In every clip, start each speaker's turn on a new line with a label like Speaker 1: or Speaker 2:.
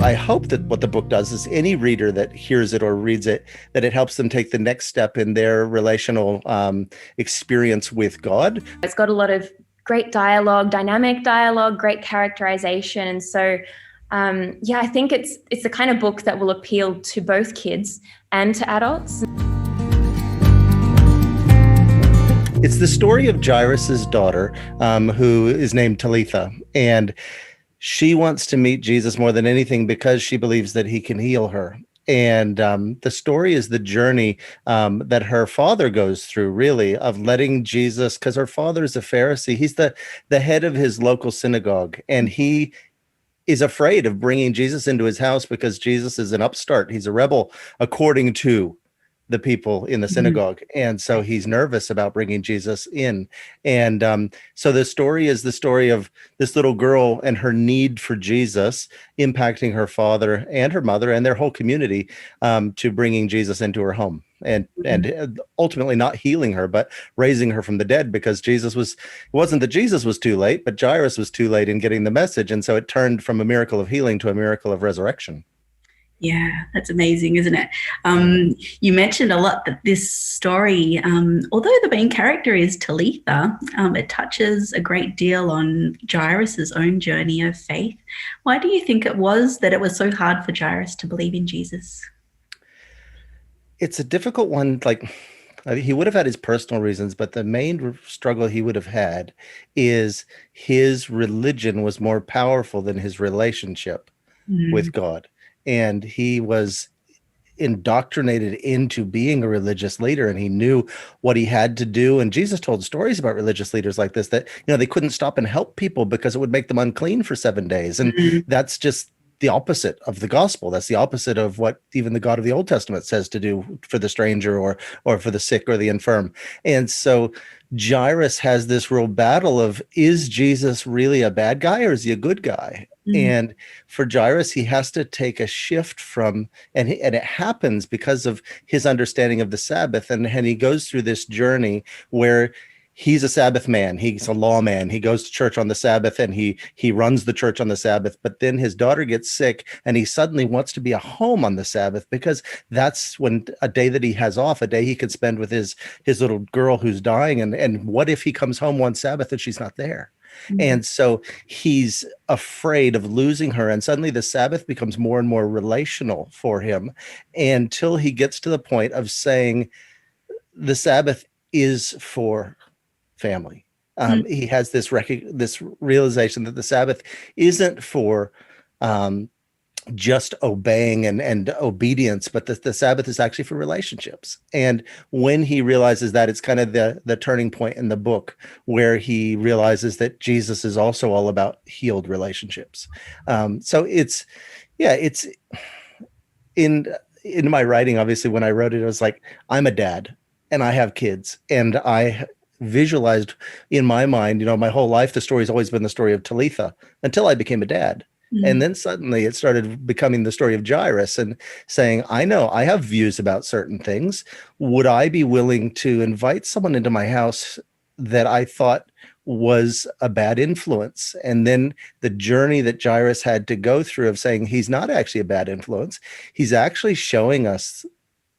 Speaker 1: I hope that what the book does is any reader that hears it or reads it, that it helps them take the next step in their relational experience with God.
Speaker 2: It's got a lot of great dialogue, dynamic dialogue, great characterization. And so, I think it's the kind of book that will appeal to both kids and to adults.
Speaker 1: It's the story of Jairus's daughter, who is named Talitha, and she wants to meet Jesus more than anything because she believes that he can heal her. And the story is the journey that her father goes through, really, of letting Jesus, because her father is a Pharisee. He's the head of his local synagogue, and he is afraid of bringing Jesus into his house because Jesus is an upstart. He's a rebel, according to the people in the synagogue. And so he's nervous about bringing Jesus in. And so the story is the story of this little girl and her need for Jesus impacting her father and her mother and their whole community to bringing Jesus into her home and ultimately not healing her, but raising her from the dead, because it wasn't that Jesus was too late, but Jairus was too late in getting the message. And so it turned from a miracle of healing to a miracle of resurrection.
Speaker 3: Yeah, that's amazing, isn't it? You mentioned a lot that this story, although the main character is Talitha, it touches a great deal on Jairus's own journey of faith. Why do you think it was so hard for Jairus to believe in Jesus?
Speaker 1: It's a difficult one. He would have had his personal reasons, but the main struggle he would have had is his religion was more powerful than his relationship with God. And he was indoctrinated into being a religious leader, and he knew what he had to do. And Jesus told stories about religious leaders like this, that, they couldn't stop and help people because it would make them unclean for 7 days. And that's just the opposite of the gospel. That's the opposite of what even the God of the Old Testament says to do for the stranger or for the sick or the infirm. And so Jairus has this real battle of, is Jesus really a bad guy or is he a good guy? And for Jairus, he has to take a shift from, and it happens because of his understanding of the Sabbath. And he goes through this journey where he's a Sabbath man. He's a lawman. He goes to church on the Sabbath and he runs the church on the Sabbath. But then his daughter gets sick and he suddenly wants to be at home on the Sabbath, because that's when a day that he has off, a day he could spend with his little girl who's dying. And what if he comes home one Sabbath and she's not there? And so he's afraid of losing her. And suddenly the Sabbath becomes more and more relational for him until he gets to the point of saying the Sabbath is for family. He has this realization that the Sabbath isn't for just obeying and obedience, but the Sabbath is actually for relationships. And when he realizes that, it's kind of the turning point in the book where he realizes that Jesus is also all about healed relationships. So it's in my writing, obviously, when I wrote it, I was like, I'm a dad and I have kids, and I visualized in my mind, my whole life, the story has always been the story of Talitha until I became a dad. And then suddenly it started becoming the story of Jairus and saying, I know I have views about certain things. Would I be willing to invite someone into my house that I thought was a bad influence? And then the journey that Jairus had to go through of saying he's not actually a bad influence. He's actually showing us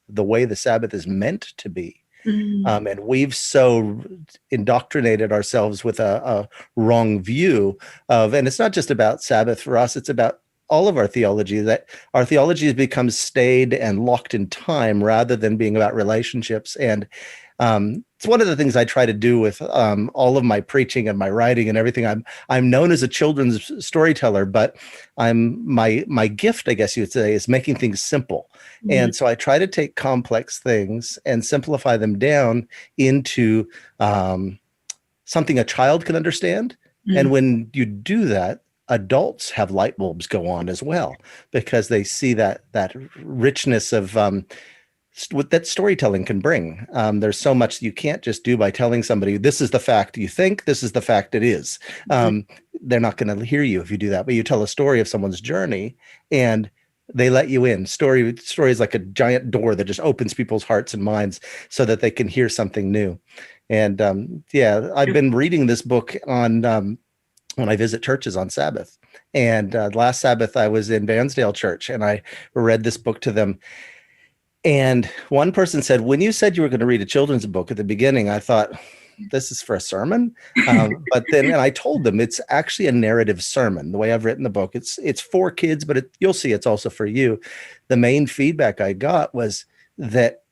Speaker 1: the way the Sabbath is meant to be. And we've so indoctrinated ourselves with a wrong view of, and it's not just about Sabbath for us, it's about all of our theology, that our theology has become staid and locked in time rather than being about relationships. And it's one of the things I try to do with all of my preaching and my writing and everything. I'm known as a children's storyteller, but my gift, I guess you would say, is making things simple. And so I try to take complex things and simplify them down into something a child can understand. And when you do that, adults have light bulbs go on as well, because they see that richness of what that storytelling can bring. There's so much you can't just do by telling somebody, this is the fact you think, this is the fact it is. They're not going to hear you if you do that, but you tell a story of someone's journey and they let you in. Story is like a giant door that just opens people's hearts and minds so that they can hear something new. And I've been reading this book on when I visit churches on Sabbath. And last Sabbath, I was in Vansdale Church, and I read this book to them. And one person said, when you said you were going to read a children's book at the beginning, I thought, this is for a sermon. But then, and I told them it's actually a narrative sermon. The way I've written the book, it's for kids, but you'll see it's also for you. The main feedback I got was that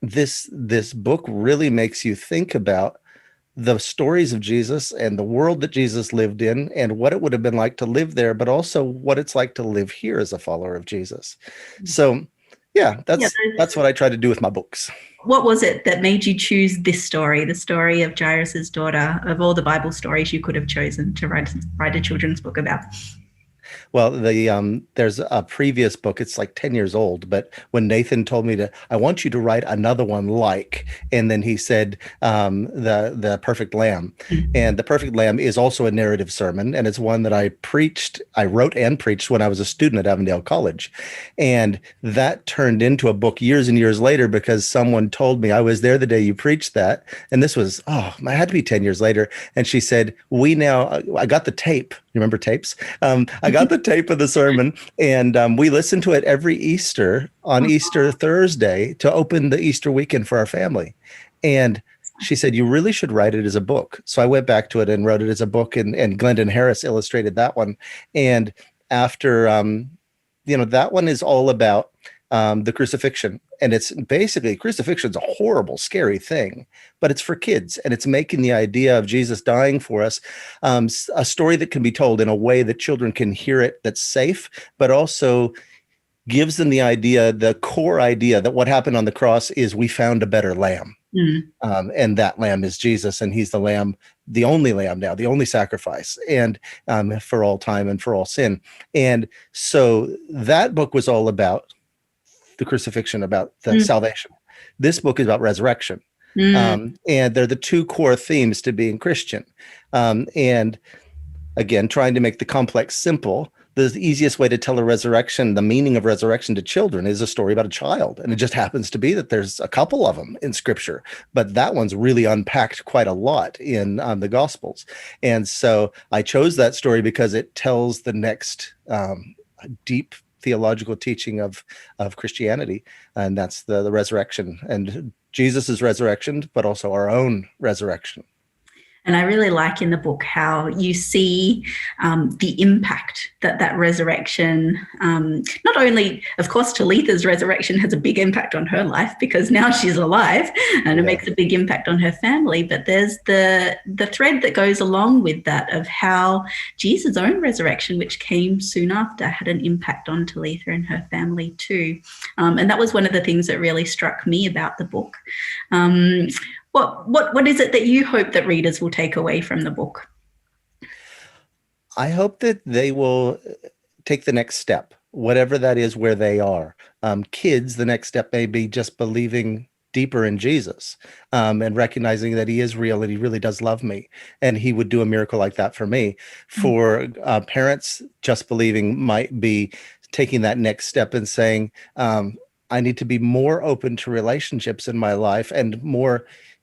Speaker 1: this book really makes you think about the stories of Jesus and the world that Jesus lived in and what it would have been like to live there, but also what it's like to live here as a follower of Jesus. So yeah, that's what I try to do with my books.
Speaker 3: What was it that made you choose this story, the story of Jairus's daughter, of all the Bible stories you could have chosen to write a children's book about?
Speaker 1: Well, there's a previous book. It's like 10 years old, but when Nathan told me I want you to write another one and then he said, the Perfect Lamb. Mm-hmm. And the Perfect Lamb is also a narrative sermon, and it's one that I wrote and preached when I was a student at Avondale College. And that turned into a book years and years later because someone told me, I was there the day you preached that. And this was, I had to be 10 years later. And she said, I got the tape. You remember tapes? I got the tape of the sermon, and we listened to it every Easter on Easter Thursday to open the Easter weekend for our family. And she said, you really should write it as a book. So I went back to it and wrote it as a book, and Glendon Harris illustrated that one. And after, that one is all about the crucifixion. And it's basically, crucifixion is a horrible, scary thing, but it's for kids. And it's making the idea of Jesus dying for us a story that can be told in a way that children can hear it, that's safe, but also gives them the core idea that what happened on the cross is we found a better lamb. Mm. And that lamb is Jesus, and he's the lamb, the only lamb now, the only sacrifice, and for all time and for all sin. And so that book was all about the crucifixion, about the salvation. This book is about resurrection. And they're the two core themes to being Christian. And again, trying to make the complex simple. The easiest way to tell a resurrection, the meaning of resurrection to children, is a story about a child. And it just happens to be that there's a couple of them in scripture, but that one's really unpacked quite a lot in the Gospels. And so I chose that story because it tells the next deep theological teaching of Christianity, and that's the resurrection, and Jesus's resurrection, but also our own resurrection.
Speaker 3: And I really like in the book how you see the impact that resurrection, not only, of course, Talitha's resurrection has a big impact on her life because now she's alive and it makes a big impact on her family, but there's the thread that goes along with that of how Jesus' own resurrection, which came soon after, had an impact on Talitha and her family too. And that was one of the things that really struck me about the book. What is it that you hope that readers will take away from the book?
Speaker 1: I hope that they will take the next step, whatever that is, where they are. Kids, the next step may be just believing deeper in Jesus and recognizing that he is real and he really does love me and he would do a miracle like that for me. For parents, just believing might be taking that next step and saying, I need to be more open to relationships in my life and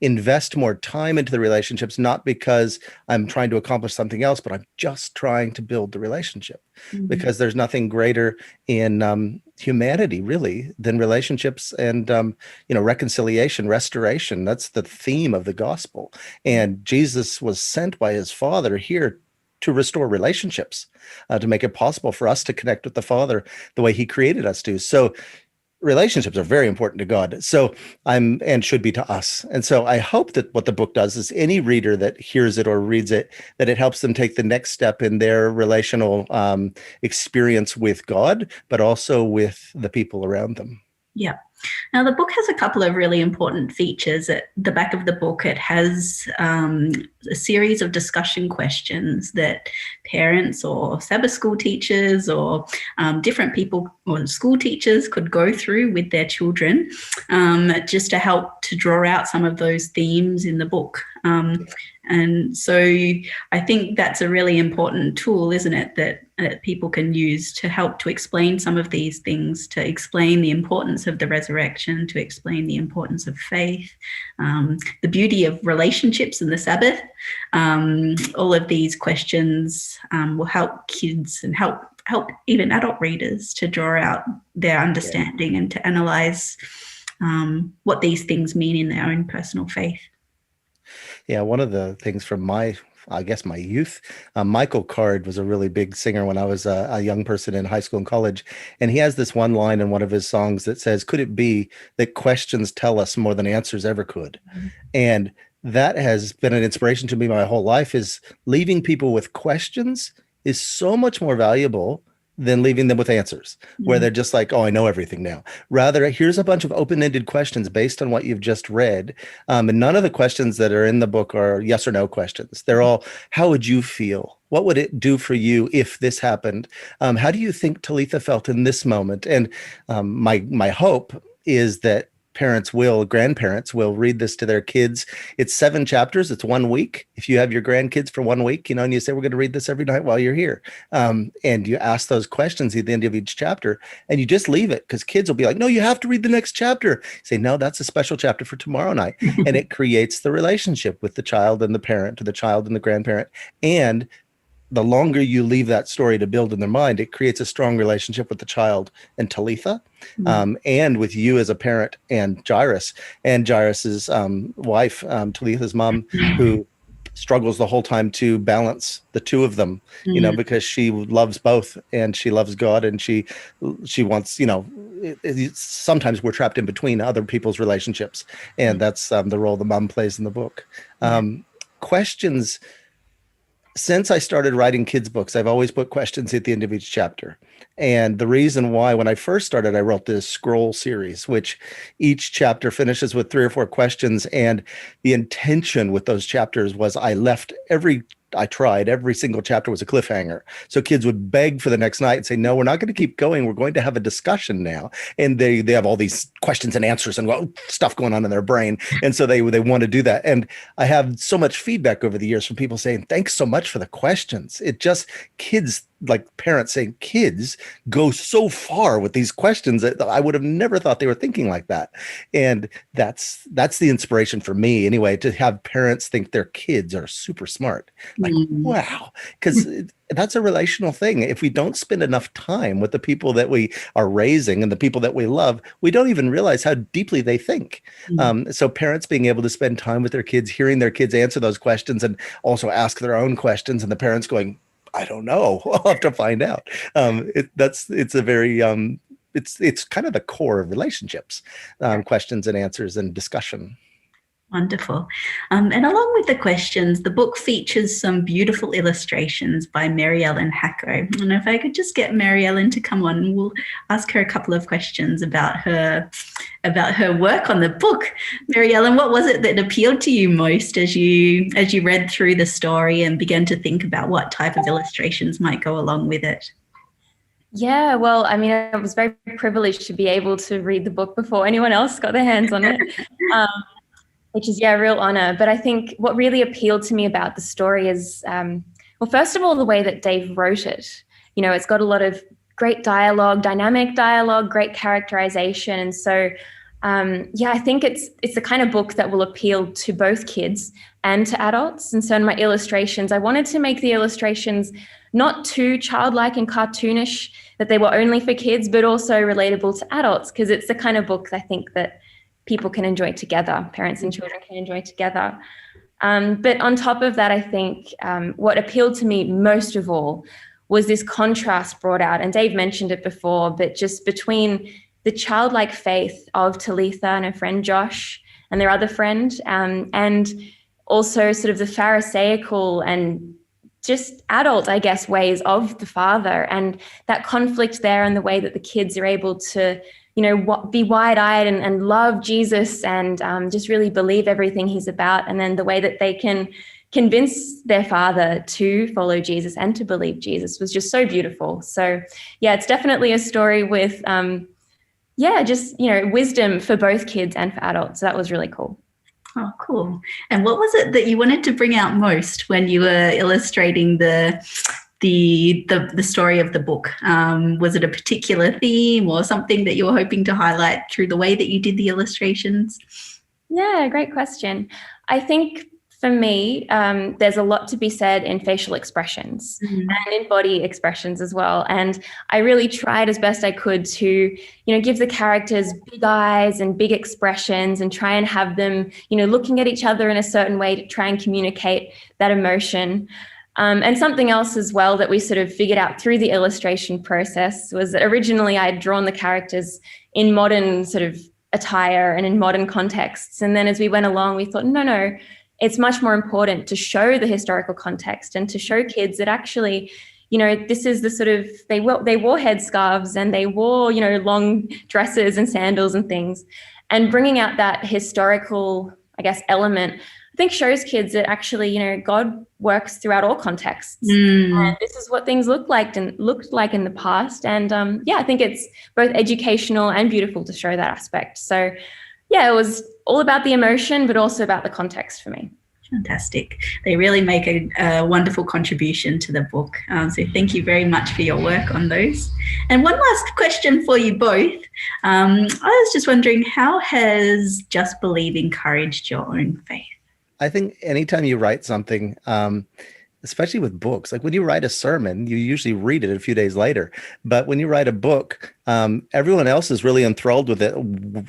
Speaker 1: invest more time into the relationships, not because I'm trying to accomplish something else, but I'm just trying to build the relationship. Because there's nothing greater in humanity, really, than relationships and, reconciliation, restoration. That's the theme of the gospel. And Jesus was sent by his Father here to restore relationships, to make it possible for us to connect with the Father the way he created us to. So relationships are very important to God. So and should be to us. And so I hope that what the book does is any reader that hears it or reads it, that it helps them take the next step in their relational experience with God, but also with the people around them.
Speaker 3: Yeah. Now, the book has a couple of really important features. At the back of the book, it has a series of discussion questions that parents or Sabbath school teachers or different people or school teachers could go through with their children just to help to draw out some of those themes in the book. And so I think that's a really important tool, isn't it, that people can use to help to explain some of these things, to explain the importance of the resurrection, to explain the importance of faith, the beauty of relationships and the Sabbath. All of these questions will help kids and help even adult readers to draw out their understanding and to analyze what these things mean in their own personal faith.
Speaker 1: Yeah, one of the things from my youth, Michael Card was a really big singer when I was a young person in high school and college. And he has this one line in one of his songs that says, "Could it be that questions tell us more than answers ever could?" Mm-hmm. And that has been an inspiration to me my whole life, is leaving people with questions is so much more valuable than leaving them with answers, where they're just like, "Oh, I know everything now." Rather, here's a bunch of open-ended questions based on what you've just read. And none of the questions that are in the book are yes or no questions. They're all, how would you feel? What would it do for you if this happened? How do you think Talitha felt in this moment? And my hope is that grandparents will read this to their kids. It's 7 chapters. It's 1 week. If you have your grandkids for 1 week, and you say, we're going to read this every night while you're here. And you ask those questions at the end of each chapter, and you just leave it, because kids will be like, no, you have to read the next chapter. Say, no, that's a special chapter for tomorrow night. And it creates the relationship with the child and the parent, to the child and the grandparent. And the longer you leave that story to build in their mind, it creates a strong relationship with the child and Talitha, and with you as a parent and Jairus, and Jairus's wife, Talitha's mom, who struggles the whole time to balance the two of them, because she loves both, and she loves God, and she wants, sometimes we're trapped in between other people's relationships, and that's the role the mom plays in the book. Questions. Since I started writing kids' books, I've always put questions at the end of each chapter. And the reason why, when I first started, I wrote this scroll series, which each chapter finishes with 3 or 4 questions. And the intention with those chapters was I tried every single chapter was a cliffhanger. So kids would beg for the next night and say, no, we're not going to keep going. We're going to have a discussion now. And they have all these questions and answers and stuff going on in their brain. And so they want to do that. And I have so much feedback over the years from people saying, thanks so much for the questions. It just, kids, like parents saying, kids go so far with these questions that I would have never thought they were thinking like that. And that's the inspiration for me anyway, to have parents think their kids are super smart. Like, wow, because that's a relational thing. If we don't spend enough time with the people that we are raising and the people that we love, we don't even realize how deeply they think. So parents being able to spend time with their kids, hearing their kids answer those questions, and also ask their own questions, and the parents going, I don't know. I'll have to find out. It's a very it's kind of the core of relationships, questions and answers and discussion.
Speaker 3: Wonderful. And along with the questions, the book features some beautiful illustrations by Maryellen Hacko. And if I could just get Maryellen to come on, we'll ask her a couple of questions about her work on the book. Maryellen, what was it that appealed to you most as you read through the story and began to think about what type of illustrations might go along with it?
Speaker 2: Yeah, well, I mean, I was very privileged to be able to read the book before anyone else got their hands on it. Which is, a real honor. But I think what really appealed to me about the story is, well, first of all, the way that Dave wrote it. It's got a lot of great dialogue, dynamic dialogue, great characterization. And so, I think it's the kind of book that will appeal to both kids and to adults. And so in my illustrations, I wanted to make the illustrations not too childlike and cartoonish, that they were only for kids, but also relatable to adults, because it's the kind of book I think that people can enjoy together, parents and children can enjoy together. But on top of that, I think what appealed to me most of all was this contrast brought out, and Dave mentioned it before, but just between the childlike faith of Talitha and her friend Josh and their other friend, and also sort of the Pharisaical and just adult, I guess, ways of the father, and that conflict there, and the way that the kids are able to be wide-eyed and love Jesus and just really believe everything he's about. And then the way that they can convince their father to follow Jesus and to believe Jesus was just so beautiful. So, it's definitely a story with, wisdom for both kids and for adults. So that was really cool.
Speaker 3: Oh, cool. And what was it that you wanted to bring out most when you were illustrating the story of the book? Was it a particular theme or something that you were hoping to highlight through the way that you did the illustrations?
Speaker 2: Yeah, great question. I think for me, there's a lot to be said in facial expressions and in body expressions as well. And I really tried as best I could to, give the characters big eyes and big expressions and try and have them, looking at each other in a certain way to try and communicate that emotion. And something else as well that we sort of figured out through the illustration process was that originally I had drawn the characters in modern sort of attire and in modern contexts. And then as we went along, we thought, no, it's much more important to show the historical context and to show kids that actually, this is the sort of, they wore headscarves and they wore, long dresses and sandals and things. And bringing out that historical, I guess, element, I think shows kids that actually, God works throughout all contexts. And this is what things looked like in the past. And I think it's both educational and beautiful to show that aspect. So yeah, it was all about the emotion, but also about the context for me.
Speaker 3: Fantastic. They really make a wonderful contribution to the book. So thank you very much for your work on those. And one last question for you both. I was just wondering, how has Just Believe encouraged your own faith?
Speaker 1: I think anytime you write something, especially with books, like when you write a sermon, you usually read it a few days later. But when you write a book, everyone else is really enthralled with it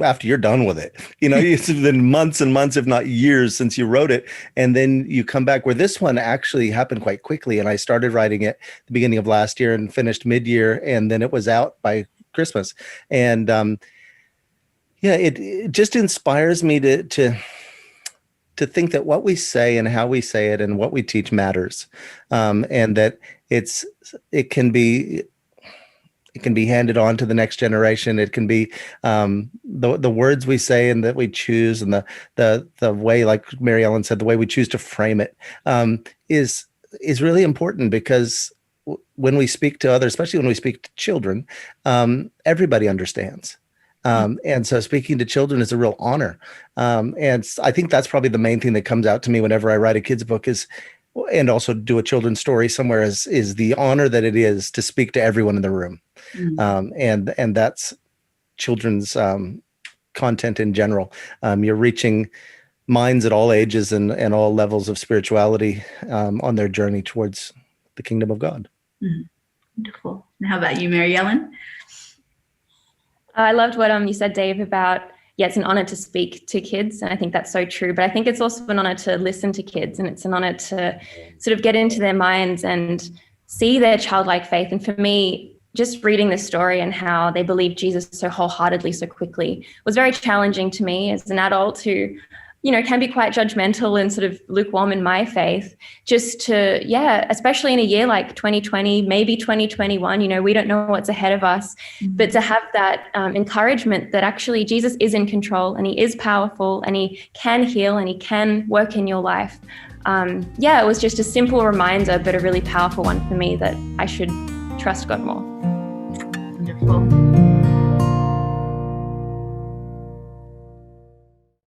Speaker 1: after you're done with it. It's been months and months, if not years, since you wrote it. And then you come back where this one actually happened quite quickly. And I started writing it at the beginning of last year and finished mid-year. And then it was out by Christmas. And it just inspires me to think that what we say and how we say it and what we teach matters, and that it can be handed on to the next generation. It can be the words we say and that we choose, and the way, like Maryellen said, the way we choose to frame it is really important, because when we speak to others, especially when we speak to children, everybody understands. And so speaking to children is a real honor. And I think that's probably the main thing that comes out to me whenever I write a kid's book and also do a children's story somewhere is the honor that it is to speak to everyone in the room. And that's children's content in general. You're reaching minds at all ages and all levels of spirituality on their journey towards the kingdom of God.
Speaker 3: Wonderful. And how about you, Maryellen?
Speaker 2: I loved what you said, Dave, about, it's an honor to speak to kids. And I think that's so true. But I think it's also an honor to listen to kids. And it's an honor to sort of get into their minds and see their childlike faith. And for me, just reading this story and how they believed Jesus so wholeheartedly, so quickly, was very challenging to me as an adult who, can be quite judgmental and sort of lukewarm in my faith, just to, especially in a year like 2020, maybe 2021, we don't know what's ahead of us, but to have that encouragement that actually Jesus is in control and he is powerful and he can heal and he can work in your life. It was just a simple reminder, but a really powerful one for me, that I should trust God more.
Speaker 3: Wonderful.